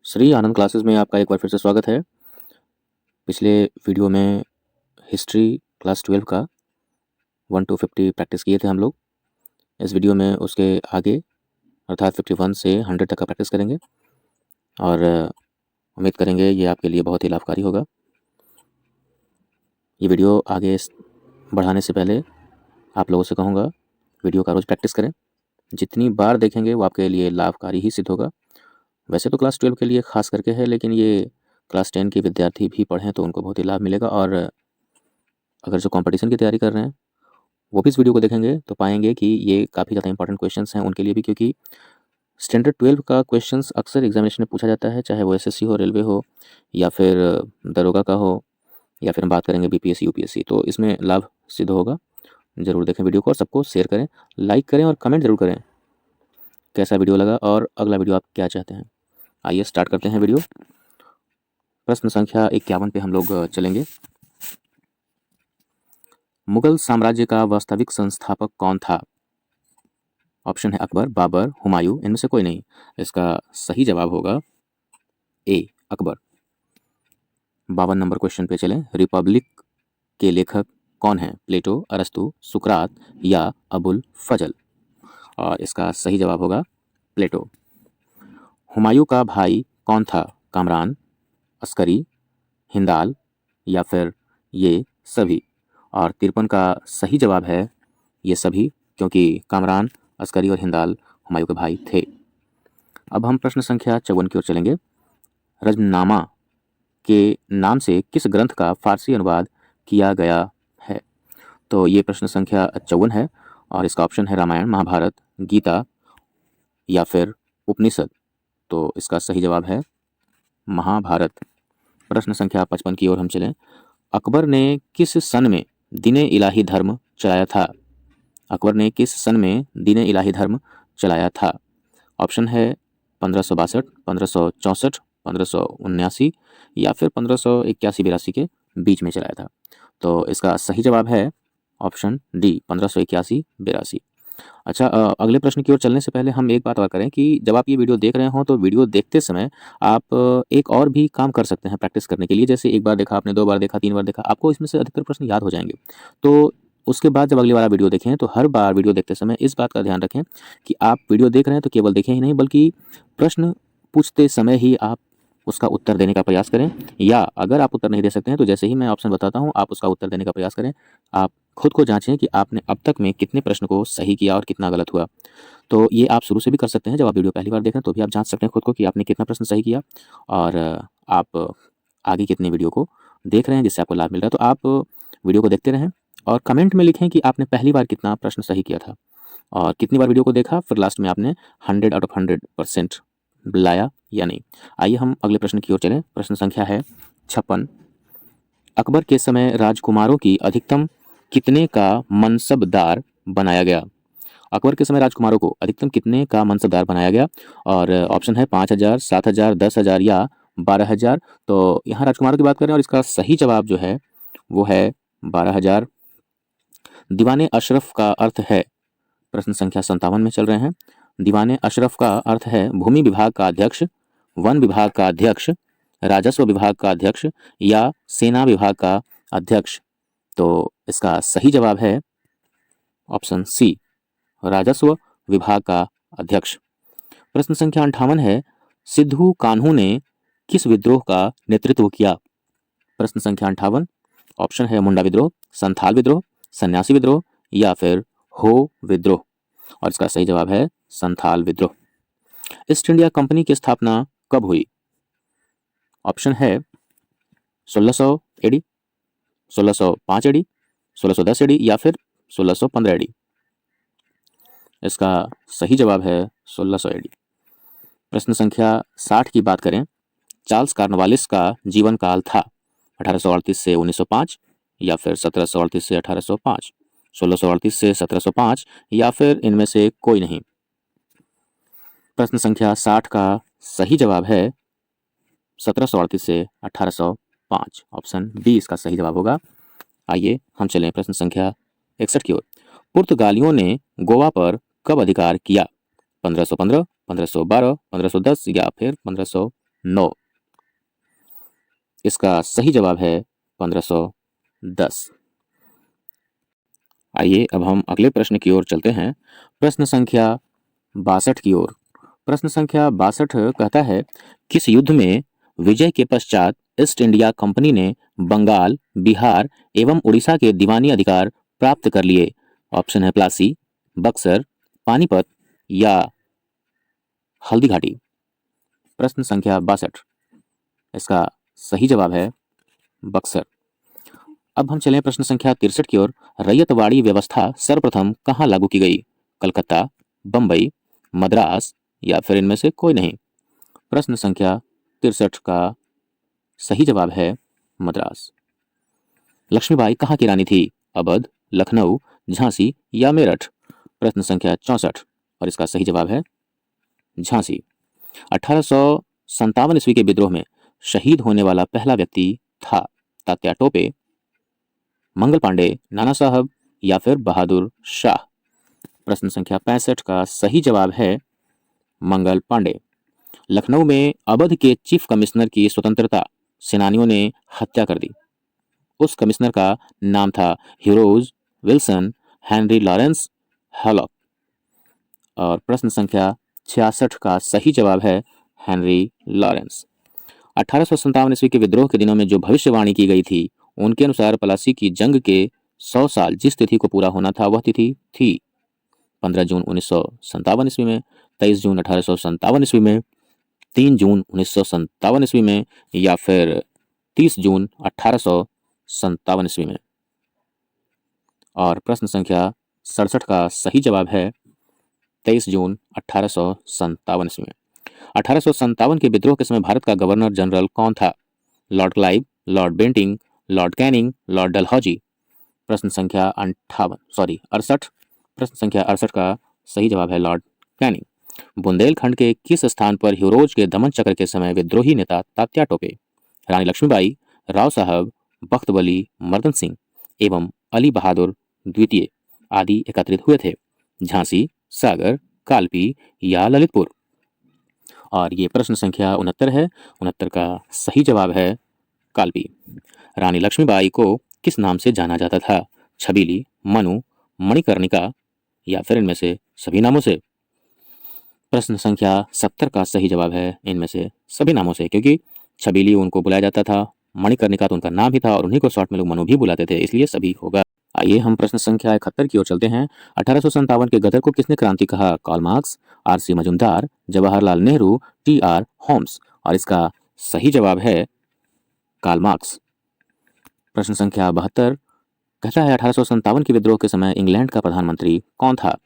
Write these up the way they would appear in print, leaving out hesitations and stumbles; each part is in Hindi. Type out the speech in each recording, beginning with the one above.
श्री आनंद क्लासेस में आपका एक बार फिर से स्वागत है। पिछले वीडियो में हिस्ट्री क्लास 12 का 1 to 50 प्रैक्टिस किए थे हम लोग। इस वीडियो में उसके आगे अर्थात 51 से 100 तक का प्रैक्टिस करेंगे और उम्मीद करेंगे ये आपके लिए बहुत ही लाभकारी होगा। ये वीडियो आगे बढ़ाने से पहले आप लोगों से कहूँगा वीडियो का रोज़ प्रैक्टिस करें। जितनी बार देखेंगे वो आपके लिए लाभकारी ही सिद्ध होगा। वैसे तो क्लास 12 के लिए ख़ास करके है, लेकिन ये क्लास 10 के विद्यार्थी भी पढ़ें तो उनको बहुत ही लाभ मिलेगा। और अगर जो कंपटीशन की तैयारी कर रहे हैं वो भी इस वीडियो को देखेंगे तो पाएंगे कि ये काफ़ी ज़्यादा इंपॉर्टेंट क्वेश्चंस हैं उनके लिए भी, क्योंकि स्टैंडर्ड 12 का क्वेश्चंस अक्सर एग्जामिनेशन में पूछा जाता है, चाहे वो एसएससी हो, रेलवे हो, या फिर दरोगा का हो, या फिर हम बात करेंगे बीपीएससी यूपीएससी। तो इसमें लाभ सिद्ध होगा। ज़रूर देखें वीडियो को और सबको शेयर करें, लाइक करें और कमेंट ज़रूर करें कैसा वीडियो लगा और अगला वीडियो आप क्या चाहते हैं। आइए स्टार्ट करते हैं वीडियो। प्रश्न संख्या 51 पे हम लोग चलेंगे। मुगल साम्राज्य का वास्तविक संस्थापक कौन था? ऑप्शन है अकबर, बाबर, हुमायूं, इनमें से कोई नहीं। इसका सही जवाब होगा ए, अकबर। 52 नंबर क्वेश्चन पे चलें। रिपब्लिक के लेखक कौन है? प्लेटो, अरस्तु, सुकरात या अबुल फजल? और इसका सही जवाब होगा प्लेटो। हुमायूं का भाई कौन था? कामरान, अस्करी, हिंदाल या फिर ये सभी? और 53 का सही जवाब है ये सभी, क्योंकि कामरान, अस्करी और हिंदाल हुमायूं के भाई थे। अब हम प्रश्न संख्या 54 की ओर चलेंगे। रजमनामा के नाम से किस ग्रंथ का फारसी अनुवाद किया गया है? तो ये प्रश्न संख्या 54 है और इसका ऑप्शन है रामायण, महाभारत, गीता या फिर उपनिषद। तो इसका सही जवाब है महाभारत। प्रश्न संख्या 55 की ओर हम चलें। अकबर ने किस सन में दीन इलाही धर्म चलाया था? अकबर ने किस सन में दीन इलाही धर्म चलाया था? ऑप्शन है 1562, 1564, 1579 या फिर 1581-82 के बीच में चलाया था। तो इसका सही जवाब है ऑप्शन डी, 1581-82। अच्छा, अगले प्रश्न की ओर चलने से पहले हम एक बात और करें कि जब आप ये वीडियो देख रहे हो तो वीडियो देखते समय आप एक और भी काम कर सकते हैं प्रैक्टिस करने के लिए। जैसे एक बार देखा आपने, 2 बार देखा, 3 बार देखा, आपको इसमें से अधिकतर प्रश्न याद हो जाएंगे। तो उसके बाद जब अगली बार आप वीडियो देखें तो हर बार वीडियो देखते समय इस बात का ध्यान रखें कि आप वीडियो देख रहे हैं तो केवल देखें ही नहीं, बल्कि प्रश्न पूछते समय ही आप उसका उत्तर देने का प्रयास करें। या अगर आप उत्तर नहीं दे सकते हैं तो जैसे ही मैं ऑप्शन बताता हूँ आप उसका उत्तर देने का प्रयास करें। आप खुद को जांचें कि आपने अब तक में कितने प्रश्न को सही किया और कितना गलत हुआ। तो ये आप शुरू से भी कर सकते हैं। जब आप वीडियो पहली बार देख रहे हैं तो भी आप जांच सकते हैं खुद को कि आपने कितना प्रश्न सही किया और आप आगे कितने वीडियो को देख रहे हैं जिससे आपको लाभ मिल रहा है। तो आप वीडियो को देखते रहें और कमेंट में लिखें कि आपने पहली बार कितना प्रश्न सही किया था और कितनी बार वीडियो को देखा, फिर लास्ट में आपने 100 आउट ऑफ 100% लाया या नहीं। आइए हम अगले प्रश्न की ओर चलें। प्रश्न संख्या है 56। अकबर के समय राजकुमारों की अधिकतम कितने का मनसबदार बनाया गया? अकबर के समय राजकुमारों को अधिकतम कितने का मनसबदार बनाया गया? और ऑप्शन है 5000, 7000, 10,000 या 12,000। तो यहाँ राजकुमारों की बात करें और इसका सही जवाब जो है वो है 12,000। दीवाने अशरफ का अर्थ है, प्रश्न संख्या 57 में चल रहे हैं। दीवाने अशरफ का अर्थ है भूमि विभाग का अध्यक्ष, वन विभाग का अध्यक्ष, राजस्व विभाग का अध्यक्ष या सेना विभाग का अध्यक्ष? तो इसका सही जवाब है ऑप्शन सी, राजस्व विभाग का अध्यक्ष। प्रश्न संख्या 58 है। सिद्धू कान्हू ने किस विद्रोह का नेतृत्व किया? प्रश्न संख्या 58। ऑप्शन है मुंडा विद्रोह, संथाल विद्रोह, सन्यासी विद्रोह या फिर हो विद्रोह? और इसका सही जवाब है संथाल विद्रोह। ईस्ट इंडिया कंपनी की स्थापना कब हुई? ऑप्शन है 1600 एडी, 1605 एडी, 1610 एडी या फिर 1615 एडी? इसका सही जवाब है 1600 एडी। प्रश्न संख्या 60 की बात करें। चार्ल्स कॉर्नवालिस का जीवन काल था 1838 से 1905 या फिर 1738 से 1805, 1638 से 1705 या फिर इनमें से कोई नहीं? प्रश्न संख्या 60 का सही जवाब है 1738 से 1805। ऑप्शन बी इसका सही जवाब होगा। आइए हम चलें प्रश्न संख्या 61 की ओर। पुर्तगालियों ने गोवा पर कब अधिकार किया? 1515, 1512, 1510 या फिर 1509। इसका सही जवाब है 1510। आइए अब हम अगले प्रश्न की ओर चलते हैं, प्रश्न संख्या 62 की ओर। प्रश्न संख्या 62 कहता है, किस युद्ध में विजय के पश्चात ईस्ट इंडिया कंपनी ने बंगाल, बिहार एवं उड़ीसा के दीवानी अधिकार प्राप्त कर लिए? ऑप्शन है प्लासी, बक्सर, पानीपत या हल्दी घाटी। प्रश्न संख्या 62, इसका सही जवाब है बक्सर। अब हम चलें प्रश्न संख्या 63 की ओर। रैयतवाड़ी व्यवस्था सर्वप्रथम कहाँ लागू की गई? कलकत्ता, बंबई, मद्रास या फिर इनमें से कोई नहीं। प्रश्न संख्या 63 का सही जवाब है मद्रास। लक्ष्मीबाई कहाँ की रानी थी? अवध, लखनऊ, झांसी या मेरठ। प्रश्न संख्या 64 और इसका सही जवाब है झांसी। 1857 ईस्वी के विद्रोह में शहीद होने वाला पहला व्यक्ति था तात्या टोपे, मंगल पांडे, नाना साहब या फिर बहादुर शाह। प्रश्न संख्या 65 का सही जवाब है मंगल पांडे। लखनऊ में अवध के चीफ कमिश्नर की स्वतंत्रता सेनानियों ने हत्या कर दी। उस कमिश्नर का नाम था हीरोज विल्सन हेनरी लॉरेंस हैलॉक। और प्रश्न संख्या 66 का सही जवाब है हेनरी लॉरेंस। 1857 ईस्वी के विद्रोह के दिनों में जो भविष्यवाणी की गई थी, उनके अनुसार प्लासी की जंग के 100 साल जिस तिथि को पूरा होना था, वह तिथि थी 15 जून 1957 ईस्वी में, 23 जून 1857 ईस्वी में, 3 जून 1957 ईस्वी में या फिर 30 जून 1857 ईस्वी में। और प्रश्न संख्या 67 का सही जवाब है 23 जून 1857 ईस्वी में। 1857 के विद्रोह के समय भारत का गवर्नर जनरल कौन था? Lord Clive, Lord Bentinck, Lord Canning, Lord Dalhousie. प्रश्न संख्या 68 प्रश्न संख्या 68 का सही जवाब है लॉर्ड कैनिंग। बुंदेलखंड के किस स्थान पर हीरोज के दमन चक्र के समय विद्रोही नेता तात्या टोपे, रानी लक्ष्मीबाई, राव साहब, बख्तबली, मर्दन सिंह एवं अली बहादुर द्वितीय आदि एकत्रित हुए थे? झांसी, सागर, कालपी या ललितपुर। और ये प्रश्न संख्या 69 है। 69 का सही जवाब है कालपी। रानी लक्ष्मीबाई को किस नाम से जाना जाता था? छबीली, मनु, मणिकर्णिका या फिर इनमें से सभी नामों से। प्रश्न संख्या 70 का सही जवाब है इनमें से सभी नामों से, क्योंकि छबीली उनको बुलाया जाता था, मणिकर्णिका तो उनका नाम ही था और उन्हीं को शॉर्ट में लोग मनु भी बुलाते थे, इसलिए सभी होगा। आइए हम प्रश्न संख्या 71 की ओर चलते हैं। 1857 के गदर को किसने क्रांति कहा? Karl Marx, R C. Majumdar, Jawaharlal Nehru, T R. Holmes. और इसका सही जवाब है कार्ल मार्क्स। प्रश्न संख्या 72 कहता है, 1857 के विद्रोह के समय इंग्लैंड का प्रधानमंत्री कौन था?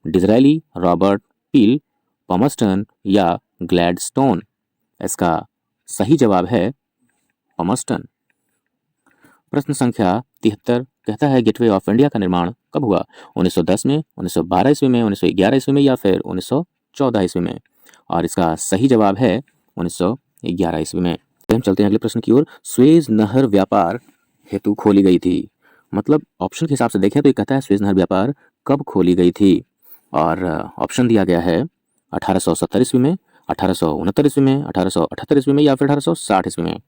डिज़रायली, रॉबर्ट पील, पॉमस्टन या ग्लैडस्टोन। इसका सही जवाब है पॉमस्टन। प्रश्न संख्या 73 कहता है, गेटवे ऑफ इंडिया का निर्माण कब हुआ? 1910 में, 1912 ईस्वी में, 1911 ईस्वी में या फिर 1914 ईस्वी में। और इसका सही जवाब है 1911 ईस्वी में। हम चलते हैं अगले प्रश्न की ओर। स्वेज नहर व्यापार हेतु खोली गई थी। मतलब ऑप्शन के हिसाब से देखें तो ये कहता है स्वेज नहर व्यापार कब खोली गई थी, और ऑप्शन दिया गया है 1870 ईस्वी में, 1869 ईस्वी में, 1878 ईस्वी में या फिर 1860 ईस्वी में।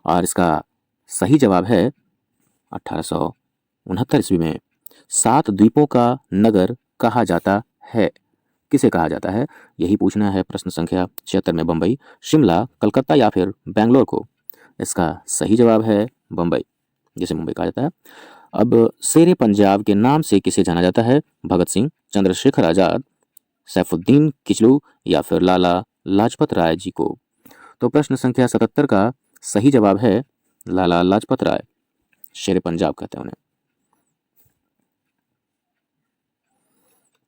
और इसका सही जवाब है 1869 ईस्वी में। 7 द्वीपों का नगर कहा जाता है, किसे कहा जाता है? यही पूछना है प्रश्न संख्या 76 में। बम्बई, शिमला, कलकत्ता या फिर बेंगलोर को। इसका सही जवाब है बम्बई, जिसे मुंबई कहा जाता है। अब शेरे पंजाब के नाम से किसे जाना जाता है? भगत सिंह, चंद्रशेखर आजाद, सैफुद्दीन किचलू या फिर लाला लाजपत राय जी को। तो प्रश्न संख्या 77 का सही जवाब है लाला लाजपत राय, शेरे पंजाब कहते हैं उन्हें।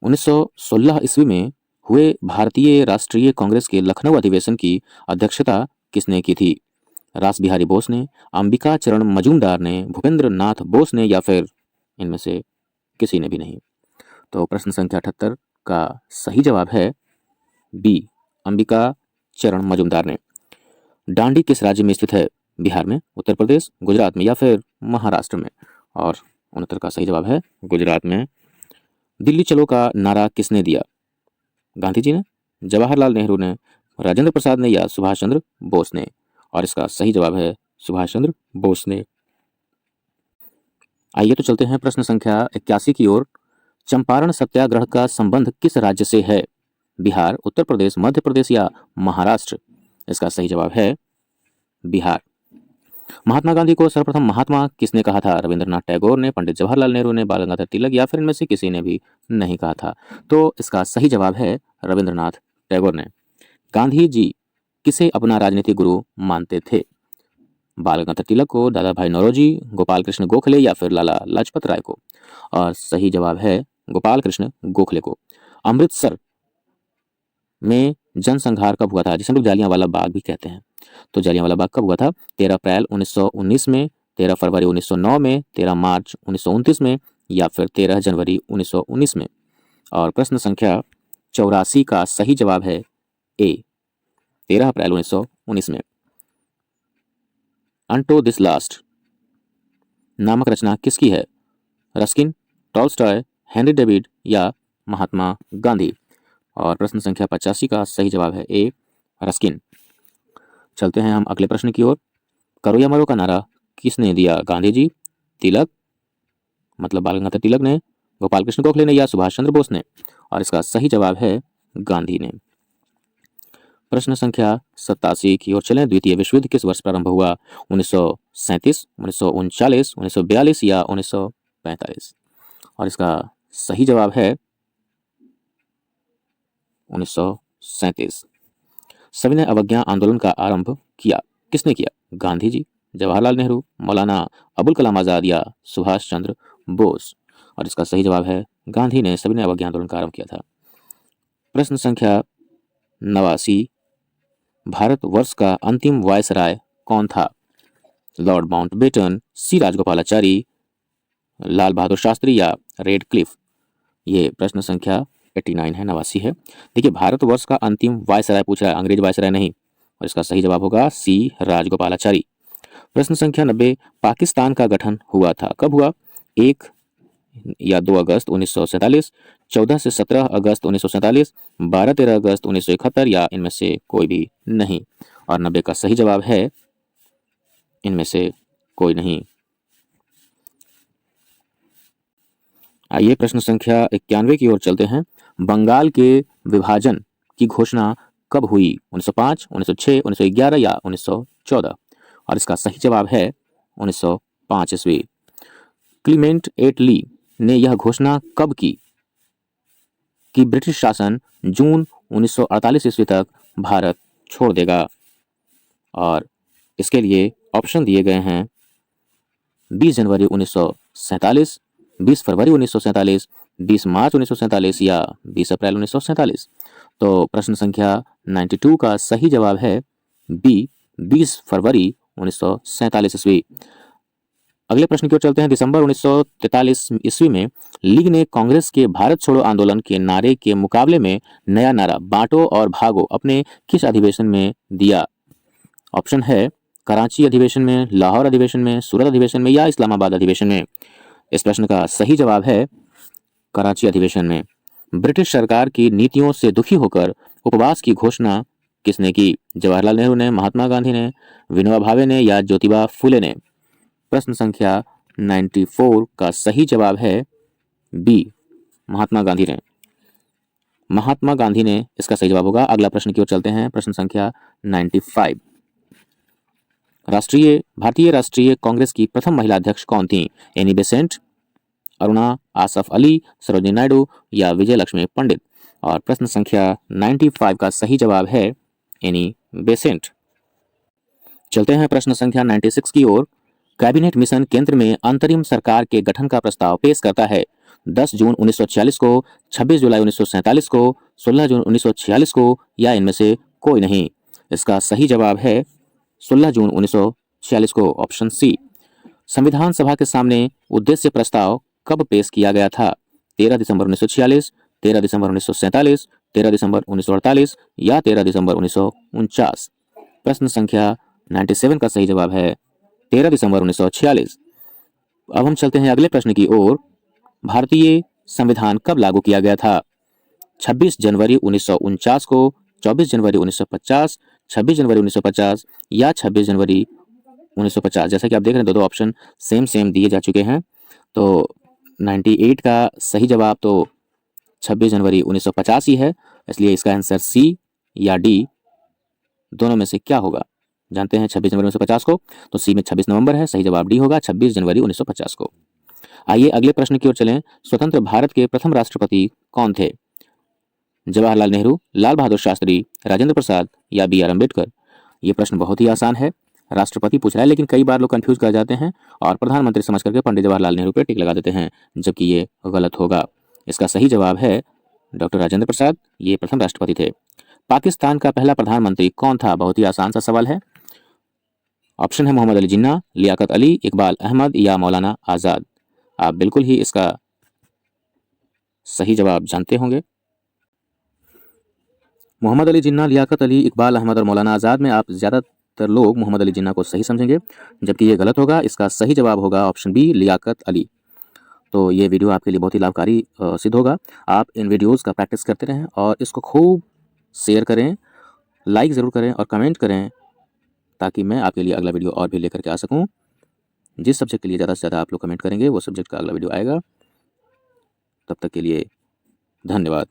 1916 ईस्वी में हुए भारतीय राष्ट्रीय कांग्रेस के लखनऊ अधिवेशन की अध्यक्षता किसने की थी? रास बिहारी बोस ने, अंबिका चरण मजूमदार ने, भूपेंद्र नाथ बोस ने या फिर इनमें से किसी ने भी नहीं। तो प्रश्न संख्या 78 का सही जवाब है बी, अंबिका चरण मजूमदार ने। डांडी किस राज्य में स्थित है? बिहार में, उत्तर प्रदेश, गुजरात में या फिर महाराष्ट्र में। और 69 का सही जवाब है गुजरात में। दिल्ली चलो का नारा किसने दिया? गांधी जी ने, जवाहरलाल नेहरू ने, राजेंद्र प्रसाद ने या सुभाष चंद्र बोस ने? और इसका सही जवाब है सुभाष चंद्र बोस ने। आइए तो चलते हैं प्रश्न संख्या 81 की ओर। चंपारण सत्याग्रह का संबंध किस राज्य से है? बिहार, उत्तर प्रदेश, मध्य प्रदेश या महाराष्ट्र? इसका सही जवाब है बिहार। महात्मा गांधी को सर्वप्रथम महात्मा किसने कहा था? रविंद्रनाथ टैगोर ने, पंडित जवाहरलाल नेहरू ने, बाल गंगाधर तिलक या फिर इनमें से किसी ने भी नहीं कहा था? तो इसका सही जवाब है रविंद्रनाथ टैगोर ने। गांधी जी किसे अपना राजनीतिक गुरु मानते थे? बाल गंगाधर तिलक को, दादा भाई नौरोजी, गोपाल कृष्ण गोखले या फिर लाला लाजपत राय को? और सही जवाब है गोपाल कृष्ण गोखले को। अमृतसर में जनसंहार कब हुआ था, जिसे हम लोग जालियांवाला बाग भी कहते हैं? तो जालियांवाला बाग कब हुआ था? 13 अप्रैल 1919 में, 13 फरवरी 1909 में, 13 मार्च 1929 में या फिर 13 जनवरी 1919 में? और प्रश्न संख्या 84 का सही जवाब है ए, 13 अप्रैल 1919 में। अंटो दिस लास्ट नामक रचना किसकी है? रस्किन, टॉल्स्टॉय, हेनरी डेविड या महात्मा गांधी? और प्रश्न संख्या 85 का सही जवाब है ए, रस्किन। चलते हैं हम अगले प्रश्न की ओर। करो या मरो का नारा किसने दिया? गांधी जी, तिलक मतलब बाल गंगाधर तिलक ने, गोपाल कृष्ण गोखले ने या सुभाष चंद्र बोस ने? और इसका सही जवाब है गांधी ने। प्रश्न संख्या 87 की ओर चलें। द्वितीय विश्व युद्ध किस वर्ष प्रारंभ हुआ? 1937, 1939, 1942 या 1945? और इसका सही जवाब है 1937। सविनय अवज्ञा आंदोलन का आरंभ किया किसने किया? गांधी जी, जवाहरलाल नेहरू, मौलाना अबुल कलाम आजाद या सुभाष चंद्र बोस? और इसका सही जवाब है गांधी ने सविनय अवज्ञा आंदोलन का आरंभ किया था। प्रश्न संख्या 89, भारतवर्ष का अंतिम वायसराय कौन था? लॉर्ड माउंटबेटन, सी राजगोपालाचारी, लाल बहादुर शास्त्री या रेड क्लिफ? ये प्रश्न संख्या 89 है, 89 है। देखिए, भारतवर्ष का अंतिम वायसराय पूछ रहा है, अंग्रेज वायसराय नहीं। और इसका सही जवाब होगा सी राजगोपालाचारी। प्रश्न संख्या 90, पाकिस्तान का गठन हुआ था कब हुआ? 1 या 2 अगस्त 1947, 14 से 17 अगस्त 1947, 12-13 अगस्त 1971 या इनमें से कोई भी नहीं? और 90 का सही जवाब है इनमें से कोई नहीं। आइए प्रश्न संख्या 91 की ओर चलते हैं। बंगाल के विभाजन की घोषणा कब हुई? 1905, 1906, 1911 या 1914? और इसका सही जवाब है 1905 ईस्वी। क्लीमेंट एटली ने यह घोषणा कब की कि ब्रिटिश शासन जून 1948 ईस्वी तक भारत छोड़ देगा? और इसके लिए ऑप्शन दिए गए हैं 20 जनवरी 1947, 20 फरवरी 1947, 20 मार्च 1947 या 20 अप्रैल 1947? तो प्रश्न संख्या 92 का सही जवाब है बी, 20 फरवरी 1947 ईस्वी। अगले प्रश्न की ओर चलते हैं। दिसंबर 1943 ईस्वी में लीग ने कांग्रेस के भारत छोड़ो आंदोलन के नारे के मुकाबले में नया नारा बांटो और भागो अपने किस अधिवेशन में दिया? ऑप्शन है कराची अधिवेशन में, लाहौर अधिवेशन में, सूरत अधिवेशन में या इस्लामाबाद अधिवेशन में? इस प्रश्न का सही जवाब है कराची अधिवेशन में। ब्रिटिश सरकार की नीतियों से दुखी होकर उपवास की घोषणा किसने की? जवाहरलाल नेहरू ने, महात्मा गांधी ने, विनोबा भावे ने या ज्योतिबा फुले ने? प्रश्न संख्या 94 का सही जवाब है बी, महात्मा गांधी ने। महात्मा गांधी ने इसका सही जवाब होगा। अगला प्रश्न की ओर चलते हैं। प्रश्न संख्या 95, भारतीय राष्ट्रीय कांग्रेस की प्रथम महिला अध्यक्ष कौन थी? एनी बेसेंट, अरुणा आसफ अली, सरोजिनी नायडू या विजय लक्ष्मी पंडित? और प्रश्न संख्या 95 का सही जवाब है एनी बेसेंट। चलते हैं प्रश्न संख्या 96 की ओर। कैबिनेट मिशन केंद्र में अंतरिम सरकार के गठन का प्रस्ताव पेश करता है 10 जून 1946 को, 26 जुलाई 1947 को, 16 जून 1946 को या इनमें से कोई नहीं? इसका सही जवाब है 16 जून 1946 को, ऑप्शन सी। संविधान सभा के सामने उद्देश्य प्रस्ताव कब पेश किया गया था? 13 दिसंबर 1946, 13 दिसंबर 1947, 13 दिसंबर 1948 या 13 दिसंबर 1949? प्रश्न संख्या 97 का सही जवाब है 13 दिसंबर 1946। अब हम चलते हैं अगले प्रश्न की ओर। भारतीय संविधान कब लागू किया गया था? 26 जनवरी 1949 को, 24 जनवरी 1950, 26 जनवरी 1950 या 26 जनवरी 1950। जैसा कि आप देख रहे हैं दो ऑप्शन सेम सेम दिए जा चुके हैं। तो 98 का सही जवाब तो 26 जनवरी 1950 ही है, इसलिए इसका आंसर सी या डी दोनों में से क्या होगा। जानते हैं 26 जनवरी 1950 को, तो सी में 26 नवंबर है, सही जवाब डी होगा 26 जनवरी 1950 को। आइए अगले प्रश्न की ओर चलें। स्वतंत्र भारत के प्रथम राष्ट्रपति कौन थे? जवाहरलाल नेहरू, लाल बहादुर शास्त्री, राजेंद्र प्रसाद या बी आर अम्बेडकर। ये प्रश्न बहुत ही आसान है, राष्ट्रपति पूछ रहा है, लेकिन कई बार लोग कंफ्यूज कर जाते हैं और प्रधानमंत्री समझ करके पंडित जवाहरलाल नेहरू पे टिक लगा देते हैं, जबकि ये गलत होगा। इसका सही जवाब है डॉक्टर राजेंद्र प्रसाद, ये प्रथम राष्ट्रपति थे। पाकिस्तान का पहला प्रधानमंत्री कौन था? बहुत ही आसान सा सवाल है। ऑप्शन है मोहम्मद अली जिन्ना, लियाकत अली, इकबाल अहमद या मौलाना आज़ाद। आप बिल्कुल ही इसका सही जवाब जानते होंगे। मोहम्मद अली जिन्ना, लियाकत अली, इकबाल अहमद और मौलाना आज़ाद में आप ज़्यादातर लोग मोहम्मद अली जिन्ना को सही समझेंगे, जबकि ये गलत होगा। इसका सही जवाब होगा ऑप्शन बी, लियाकत अली। तो ये वीडियो आपके लिए बहुत ही लाभकारी सिद्ध होगा। आप इन वीडियोज़ का प्रैक्टिस करते रहें और इसको खूब शेयर करें, लाइक ज़रूर करें और कमेंट करें, ताकि मैं आपके लिए अगला वीडियो और भी लेकर के आ सकूं। जिस सब्जेक्ट के लिए ज़्यादा से ज़्यादा आप लोग कमेंट करेंगे वो सब्जेक्ट का अगला वीडियो आएगा। तब तक के लिए धन्यवाद।